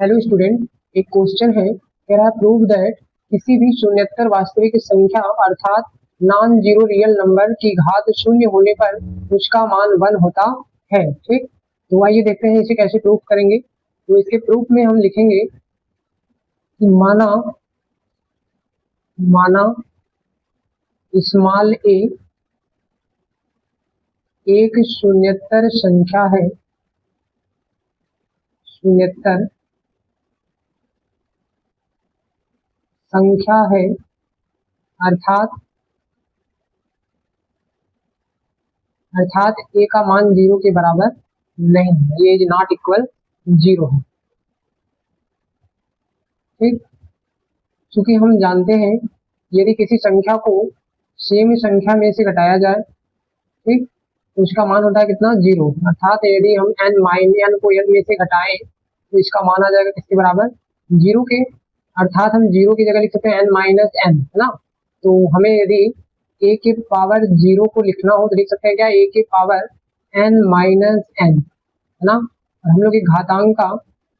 Hello student, एक question है। कह रहा है प्रूव दैट किसी भी शून्येतर वास्तविक संख्या अर्थात नॉन जीरो रियल नंबर की घात शून्य होने पर उसका मान 1 होता है। ठीक, तो आइए देखते हैं इसे कैसे प्रूफ करेंगे। तो इसके प्रूफ में हम लिखेंगे कि माना स्मॉल ए एक शून्येतर संख्या है अर्थात ए का मान 0 के बराबर नहीं है, ये इज नॉट इक्वल 0 है। ठीक, क्योंकि हम जानते हैं यदि किसी संख्या को सेम संख्या में से घटाया जाए, ठीक, तो उसका मान होता है कितना, 0। अर्थात यदि हम n को n में से घटाएं तो इसका मान आ जाएगा किसके बराबर, 0 के। अर्थात हम 0 की जगह लिख सकते हैं n - n, है ना। तो हमें यदि a के पावर 0 को लिखना हो तो लिख सकते हैं क्या, a के पावर n - n, है ना। और हम लोग एक घातांक का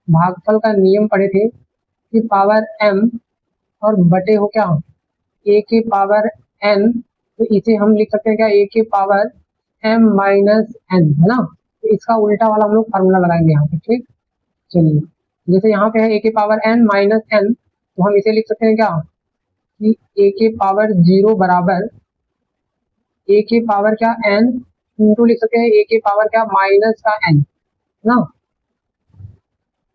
भागफल का नियम पढ़े थे कि पावर m और बटे हो क्या, a के पावर n, तो इसे हम लिख सकते हैं क्या, a के पावर m - n, है ना। तो इसका उल्टा वाला हम लोग फार्मूला लगाएंगे यहाँ पे। ठीक, चलिए, जैसे यहाँ पे है a के पावर n - n, तो हम इसे लिख सकते हैं क्या कि a के पावर 0 बराबर a के पावर क्या n इंटू लिख सकते हैं a के पावर क्या माइनस का n, है ना।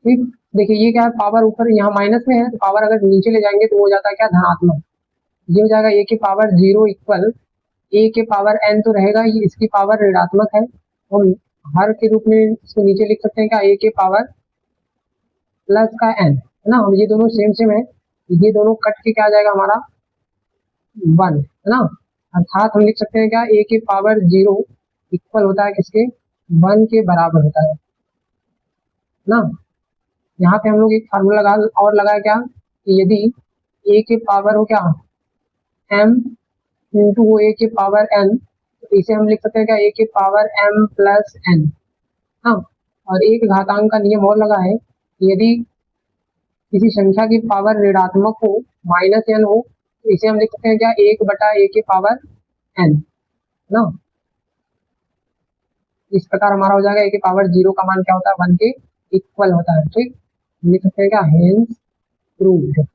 ठीक, देखिए ये क्या है, पावर ऊपर यहाँ माइनस में है तो पावर अगर नीचे ले जाएंगे तो हो जाता है क्या, धनात्मक। ये हो जाएगा a के पावर 0 इक्वल a के पावर n तो रहेगा ही, इसकी पावर ऋणात्मक है, हम हर के रूप में इसको नीचे लिख सकते हैं क्या, a के पावर प्लस का n, है ना। हम ये दोनों सेम है, ये दोनों कट के क्या आ जाएगा हमारा 1, है ना। अर्थात हम लिख सकते हैं क्या, a के पावर 0 इक्वल होता है किसके, 1 के बराबर होता है ना। यहाँ पे हम लोग एक फार्मूला लगाया क्या कि यदि a के पावर हो क्या m इंटू वो a के पावर n, तो इसे हम लिख सकते हैं क्या, a के पावर m प्लस n। हाँ, और एक घातांक का नियम और लगा है, यदि किसी संख्या की पावर ऋणात्मक हो -n हो तो इसे हम लिख सकते हैं क्या, 1/a के पावर n, ना। इस प्रकार हमारा हो जाएगा a के पावर 0 का मान क्या होता है, 1 के इक्वल होता है। ठीक, लिख सकते हैं क्या, हेंस प्रूव्ड।